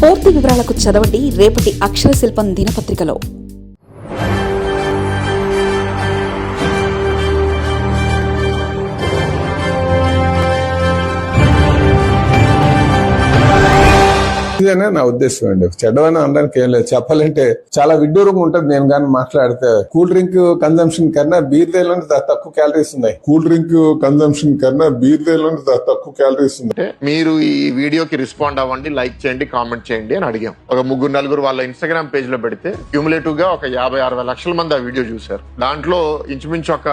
పూర్తి వివరాలకు చదవండి రేపటి అక్షర శిల్పం దినపత్రికలో. ఇదేనా నా ఉద్దేశం అండి. చెడ్డవని అనడానికి ఏం లేదు. చెప్పాలంటే చాలా విడ్డూరంగా ఉంటుంది. నేను కానీ మాట్లాడితే కూల్ డ్రింక్ కన్జంప్షన్ కన్నా బీర్ దేలోనే తక్కువ క్యాలరీస్ ఉన్నాయి. కూల్ డ్రింక్ కన్జంప్షన్ కన్నా బీర్ దేలోనే తక్కువ క్యాలరీస్ ఉన్నాయి. మీరు ఈ వీడియోకి రెస్పాండ్ అవ్వండి, లైక్ చేయండి, కామెంట్ చేయండి అని అడిగాం. ఒక 3-4 వాళ్ళ ఇన్స్టాగ్రామ్ పేజ్ లో పెడితే క్యూములేటివ్ గా ఒక 50-60 లక్షల మంది ఆ వీడియో చూశారు. దాంట్లో ఇంచుమించు ఒక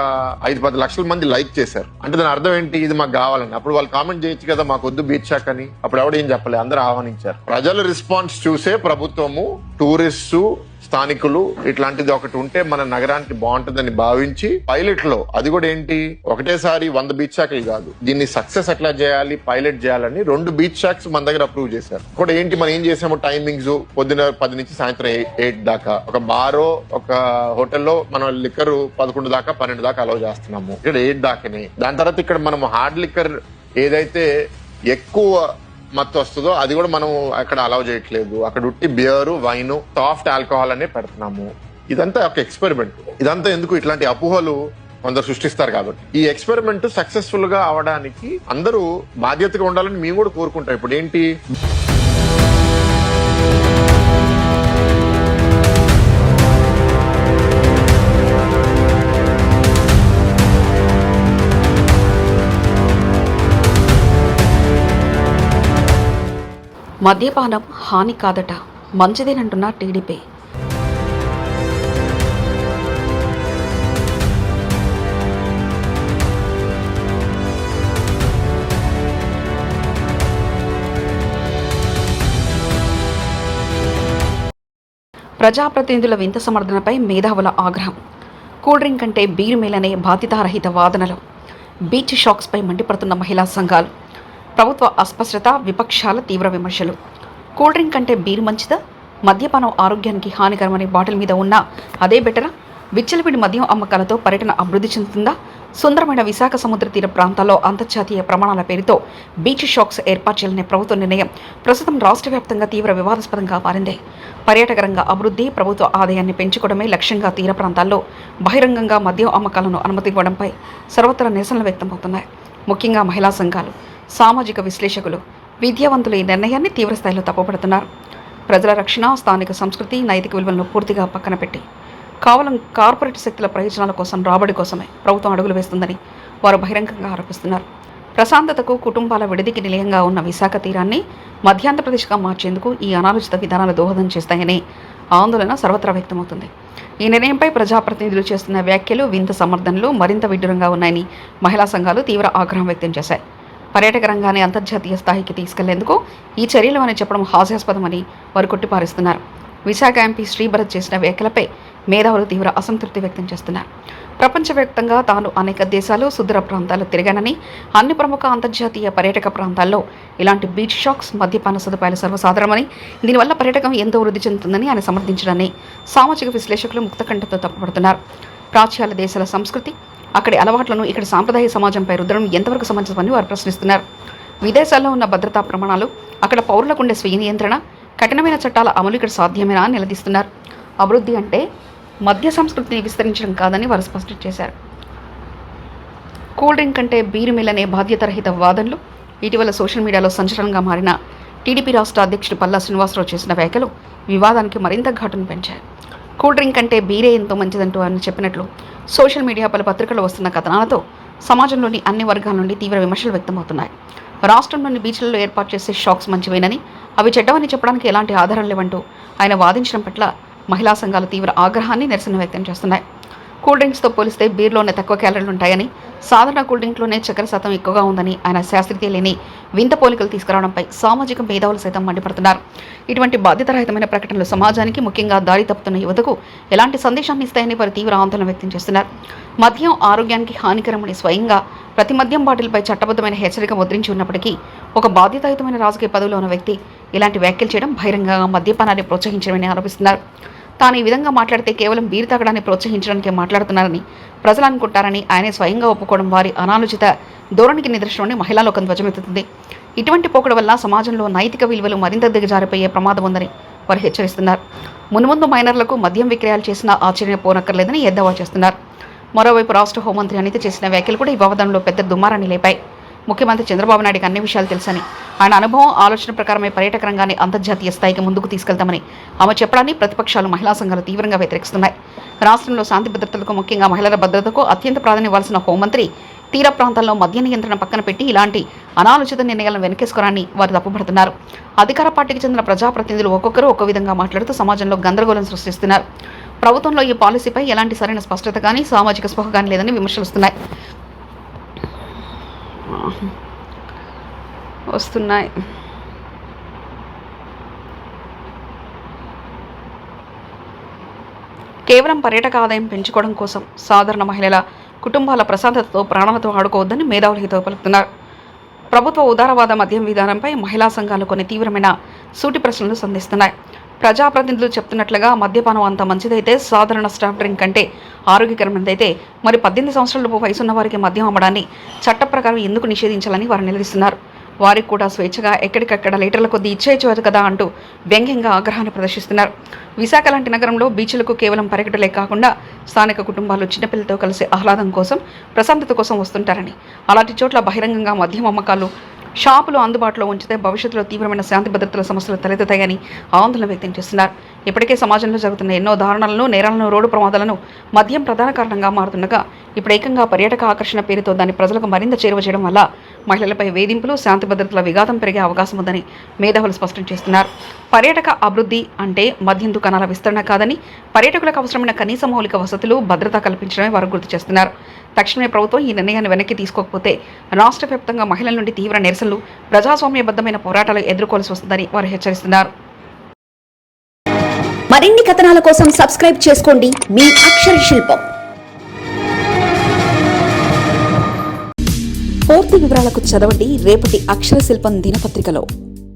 5-10 లక్షల మంది లైక్ చేశారు. అంటే దాని అర్థం ఏంటి? ఇది మాకు కావాలని. అప్పుడు వాళ్ళు కామెంట్ చేయొచ్చు కదా, మాకు వద్దు బీచ్ షాక్ అని. అప్పుడు ఎవడేం చెప్పలేదు, అందరూ ఆహ్వానించారు. ప్రజల రెస్పాన్స్ చూసే ప్రభుత్వము, టూరిస్టు, స్థానికులు ఇట్లాంటిది ఒకటి ఉంటే మన నగరానికి బాగుంటుందని భావించి పైలట్ లో, అది కూడా ఏంటి, ఒకటేసారి 100 బీచ్ షాక్లు కాదు, దీన్ని సక్సెస్ ఎట్లా చేయాలి, పైలట్ చేయాలని 2 బీచ్ షాక్స్ మన దగ్గర అప్రూవ్ చేశారు. కూడా ఏంటి, మనం ఏం చేసాము, టైమింగ్స్ పొద్దున 10 నుంచి సాయంత్రం 8 దాకా, ఒక బారో ఒక హోటల్లో మనం లిక్కర్ 11 దాకా 12 దాకా అలౌ చేస్తున్నాము. ఇక్కడ 8 దాకానే. దాని తర్వాత ఇక్కడ మనం హార్డ్ లిక్కర్ ఏదైతే ఎక్కువ మత్తు వస్తుందో అది కూడా మనం అక్కడ అలౌ చేయట్లేదు. అక్కడ ఉట్టి బియర్, వైన్, సాఫ్ట్ ఆల్కహాల్ అనే పెడుతున్నాము. ఇదంతా ఒక ఎక్స్పెరిమెంట్. ఇదంతా ఎందుకు, ఇట్లాంటి అపోహలు కొందరు సృష్టిస్తారు కాబట్టి. ఈ ఎక్స్పెరిమెంట్ సక్సెస్ఫుల్ గా అవడానికి అందరూ బాధ్యతగా ఉండాలని మేము కూడా కోరుకుంటాం. ఇప్పుడు ఏంటి, మద్యపానం హాని కాదట, మంచిదేనంటున్న టీడీపీ. ప్రజాప్రతినిధుల వింత సమర్థనపై మేధావుల ఆగ్రహం. కూల్ డ్రింక్ అంటే బీరు మేలనే బాధ్యతారహిత వాదనలు. బీచ్ షాక్స్పై మండిపడుతున్న మహిళా సంఘాలు. ప్రభుత్వ అస్పష్టత, విపక్షాల తీవ్ర విమర్శలు. కూల్ డ్రింక్ అంటే బీరు మంచిదా? మద్యపానం ఆరోగ్యానికి హానికరమనే బాటిల్ మీద ఉన్న అదే బెటరా? విచ్చలవిడి మద్యం అమ్మకాలతో పర్యటన అభివృద్ధి చెందుతుందా? సుందరమైన విశాఖ సముద్ర తీర ప్రాంతాల్లో అంతర్జాతీయ ప్రమాణాల పేరుతో బీచ్ షాక్స్ ఏర్పాటు చేయాలనే ప్రభుత్వ నిర్ణయం ప్రస్తుతం రాష్ట్ర వ్యాప్తంగా తీవ్ర వివాదాస్పదంగా మారింది. పర్యాటక రంగ అభివృద్ధి, ప్రభుత్వ ఆదాయాన్ని పెంచుకోవడమే లక్ష్యంగా తీర ప్రాంతాల్లో బహిరంగంగా మద్యం అమ్మకాలను అనుమతివ్వడంపై సర్వత్రా నిరసనలు వ్యక్తమవుతున్నాయి. ముఖ్యంగా మహిళా సంఘాలు, సామాజిక విశ్లేషకులు, విద్యావంతులు ఈ నిర్ణయాన్ని తీవ్రస్థాయిలో తప్పుపడుతున్నారు. ప్రజల రక్షణ, స్థానిక సంస్కృతి, నైతిక విలువలను పూర్తిగా పక్కన పెట్టి కేవలం కార్పొరేట్ శక్తుల ప్రయోజనాల కోసం, రాబడి కోసమే ప్రభుత్వం అడుగులు వేస్తుందని వారు బహిరంగంగా ఆరోపిస్తున్నారు. ప్రశాంతతకు, కుటుంబాల విడిదికి నిలయంగా ఉన్న విశాఖ తీరాన్ని మధ్యాంధ్రప్రదేశ్గా మార్చేందుకు ఈ అనాలోచిత విధానాలు దోహదం చేస్తాయనే ఆందోళన సర్వత్రా వ్యక్తమవుతుంది. ఈ నిర్ణయంపై ప్రజాప్రతినిధులు చేస్తున్న వ్యాఖ్యలు, వింత సమర్థనలు మరింత విడ్డూరంగా ఉన్నాయని మహిళా సంఘాలు తీవ్ర ఆగ్రహం వ్యక్తం చేశాయి. పర్యాటక రంగాన్ని అంతర్జాతీయ స్థాయికి తీసుకెళ్లేందుకు ఈ చర్యలు అని చెప్పడం హాస్యాస్పదమని వారు కొట్టిపారేస్తున్నారు. విశాఖ ఎంపీ శ్రీభరత్ చేసిన వ్యాఖ్యలపై మేధావులు తీవ్ర అసంతృప్తి వ్యక్తం చేస్తున్నారు. ప్రపంచవ్యాప్తంగా తాను అనేక దేశాలు, సుదూర ప్రాంతాలు తిరిగానని, అన్ని ప్రముఖ అంతర్జాతీయ పర్యాటక ప్రాంతాల్లో ఇలాంటి బీచ్ షాక్స్, మద్యపాన సదుపాయాలు సర్వసాధారణమని, దీనివల్ల పర్యాటకం ఎంతో వృద్ధి చెందుతుందని ఆయన సమర్థించడాన్ని సామాజిక విశ్లేషకులు ముక్తకంఠతో తప్పుపడుతున్నారు. ప్రాచ్యాల దేశాల సంస్కృతి, అక్కడి అలవాట్లను ఇక్కడ సాంప్రదాయ సమాజంపై రుద్దడం ఎంతవరకు సమంజసమని వారు ప్రశ్నిస్తున్నారు. విదేశాల్లో ఉన్న భద్రతా ప్రమాణాలు, అక్కడ పౌరులకు ఉండే స్వీయ నియంత్రణ, కఠినమైన చట్టాల అమలు ఇక్కడ సాధ్యమేనా అని నిలదీస్తున్నారు. అభివృద్ధి అంటే మద్య సంస్కృతిని విస్తరించడం కాదని వారు స్పష్టం చేశారు. కూల్ డ్రింక్ అంటే బీరు మిల్లనే బాధ్యతారహిత వాదనలు ఇటీవల సోషల్ మీడియాలో సంచలనంగా మారిన టీడీపీ రాష్ట్ర అధ్యక్షుడు పల్లా శ్రీనివాసరావు చేసిన వ్యాఖ్యలు వివాదానికి మరింత ఘాటును పెంచాయి. కూల్ డ్రింక్ అంటే బీరే ఎంతో మంచిదంటూ అని చెప్పినట్లు సోషల్ మీడియా పలు పత్రికలు వస్తున్న కథనాలతో సమాజంలోని అన్ని వర్గాల నుండి తీవ్ర విమర్శలు వ్యక్తమవుతున్నాయి. రాష్ట్రంలోని బీచ్లలో ఏర్పాటు చేసే షాక్స్ మంచివేనని, అవి చెడ్డవని చెప్పడానికి ఎలాంటి ఆధారం లేవంటూ ఆయన వాదించడం పట్ల మహిళా సంఘాలు తీవ్ర ఆగ్రహాన్ని, నిరసన వ్యక్తం చేస్తున్నాయి. కూల్ డ్రింక్స్తో పోలిస్తే బీర్లోనే తక్కువ క్యాలరీలు ఉంటాయని, సాధారణ కూల్ డ్రింక్లోనే చక్కెర శాతం ఎక్కువగా ఉందని ఆయన శాస్త్రీయత లేని వింత పోలికలు తీసుకురావడంపై సామాజిక మేధావులు సైతం మండిపడుతున్నారు. ఇటువంటి బాధ్యతారహితమైన ప్రకటనలు సమాజానికి, ముఖ్యంగా దారి తప్పుతున్న యువతకు ఎలాంటి సందేశాన్ని ఇస్తాయని వారు తీవ్ర ఆందోళన వ్యక్తం చేస్తున్నారు. మద్యం ఆరోగ్యానికి హానికరమని స్వయంగా ప్రతి మద్యం బాటిల్పై చట్టబద్ధమైన హెచ్చరిక ముద్రించి ఉన్నప్పటికీ ఒక బాధ్యతాయుతమైన రాజకీయ పదవిలో ఉన్న వ్యక్తి ఇలాంటి వ్యాఖ్యలు చేయడం బహిరంగంగా మద్యపానాన్ని ప్రోత్సహించడమని ఆరోపిస్తున్నారు. తాను ఈ విధంగా మాట్లాడితే కేవలం బీరు తాగడాన్ని ప్రోత్సహించడానికే మాట్లాడుతున్నారని ప్రజలు అనుకుంటారని ఆయనే స్వయంగా ఒప్పుకోవడం వారి అనాలోచిత ధోరణికి నిదర్శనమని మహిళా లోకం ధ్వజమెత్తుతుంది. ఇటువంటి పోకడ వల్ల సమాజంలో నైతిక విలువలు మరింత దిగజారిపోయే ప్రమాదం ఉందని వారు హెచ్చరిస్తున్నారు. మున్ముందు మైనర్లకు మద్యం విక్రయాలు చేసినా ఆశ్చర్యపోనక్కర్లేదని ఎద్దేవా చేస్తున్నారు. మరోవైపు రాష్ట్ర హోంమంత్రి అనిత చేసిన వ్యాఖ్యలు కూడా ఈ వివాదంలో పెద్ద దుమారాన్ని లేపాయి. ముఖ్యమంత్రి చంద్రబాబు నాయుడుకి అన్ని విషయాలు తెలుసని, ఆయన అనుభవం ఆలోచన ప్రకారమే పర్యాటక రంగాన్ని అంతర్జాతీయ స్థాయికి ముందుకు తీసుకెళ్తామని ఆమె చెప్పడాన్ని ప్రతిపక్షాలు మహిళా సంఘాలు తీవ్రంగా వ్యతిరేకిస్తున్నాయి. రాష్ట్రంలో శాంతి భద్రతలకు, ముఖ్యంగా మహిళల భద్రతకు అత్యంత ప్రాధాన్యం ఇవ్వాల్సిన హోంమంత్రి తీర ప్రాంతాల్లో మద్య నియంత్రణ పక్కన పెట్టి ఇలాంటి అనాలోచిత నిర్ణయాలను వెనకేసుకోరాని వారు తప్పుపడుతున్నారు. అధికార పార్టీకి చెందిన ప్రజాప్రతినిధులు ఒక్కొక్కరు ఒక్కో విధంగా మాట్లాడుతూ సమాజంలో గందరగోళం సృష్టిస్తున్నారు. ప్రభుత్వంలో ఈ పాలసీపై ఎలాంటి సరైన స్పష్టత కానీ సామాజిక స్పృహ కానీ లేదని విమర్శలుస్తున్నాయి. కేవలం పర్యాటక ఆదాయం పెంచుకోవడం కోసం సాధారణ మహిళల కుటుంబాల ప్రశాంతతతో ప్రాణాలతో ఆడుకోవద్దని మేధావులు హితవు పలుకుతున్నారు. ప్రభుత్వ ఉదారవాద మద్యం విధానంపై మహిళా సంఘాలు కొన్ని తీవ్రమైన సూటి ప్రశ్నలు సంధిస్తున్నాయి. ప్రజాప్రతినిధులు చెప్తున్నట్లుగా మద్యపానం అంత మంచిదైతే, సాధారణ స్టాఫ్ డ్రింక్ కంటే ఆరోగ్యకరమైనదైతే మరి 18 సంవత్సరాలలోపు వయసున్న వారికి మద్యం అమ్మడాన్ని చట్ట ప్రకారం ఎందుకు నిషేధించాలని వారు నిలదీస్తున్నారు. వారికి కూడా స్వేచ్ఛగా ఎక్కడికక్కడ లీటర్ల కొద్దీ ఇచ్చేయచ్చు కదా అంటూ వ్యంగ్యంగా ఆగ్రహాన్ని ప్రదర్శిస్తున్నారు. విశాఖ లాంటి నగరంలో బీచ్లకు కేవలం పర్యటకులే కాకుండా స్థానిక కుటుంబాలు చిన్నపిల్లలతో కలిసి ఆహ్లాదం కోసం, ప్రశాంతత కోసం వస్తుంటారని, అలాంటి చోట్ల బహిరంగంగా మద్యం అమ్మకాలు, షాపులు అందుబాటులో ఉంచితే భవిష్యత్తులో తీవ్రమైన శాంతి భద్రతల సమస్యలు తలెత్తుతాయని ఆందోళన వ్యక్తం చేస్తున్నారు. ఇప్పటికే సమాజంలో జరుగుతున్న ఎన్నో దారుణాలను, నేరాలను, రోడ్డు ప్రమాదాలను మద్యం ప్రధాన కారణంగా మారుతుండగా ఇప్పుడు ఏకంగా పర్యాటక ఆకర్షణ పేరుతో దాన్ని ప్రజలకు మరింత చేరువ చేయడం వల్ల మహిళలపై వేధింపులు, శాంతి భద్రతల విఘాతం పెరిగే అవకాశం ఉందని మేధావులు స్పష్టం చేస్తున్నారు. పర్యాటక అభివృద్ధి అంటే మద్యం దుకాణాల విస్తరణ కాదని, పర్యాటకులకు అవసరమైన కనీస మౌలిక వసతులు, భద్రత కల్పించడమే వారు గుర్తు చేస్తున్నారు. తక్షణమే ప్రభుత్వం ఈ నిర్ణయాన్ని వెనక్కి తీసుకోకపోతే రాష్ట్ర వ్యాప్తంగా మహిళల నుండి తీవ్ర నిరసనలు, ప్రజాస్వామ్యబద్ధమైన పోరాటాలు ఎదుర్కోవాల్సి వస్తుందని వారు హెచ్చరిస్తున్నారు. మరిన్ని కథనాల కోసం సబ్స్క్రైబ్ చేసుకోండి మీ అక్షర శిల్పం. పూర్తి వివరాలకు చదవండి రేపటి అక్షర శిల్పం దినపత్రికలో.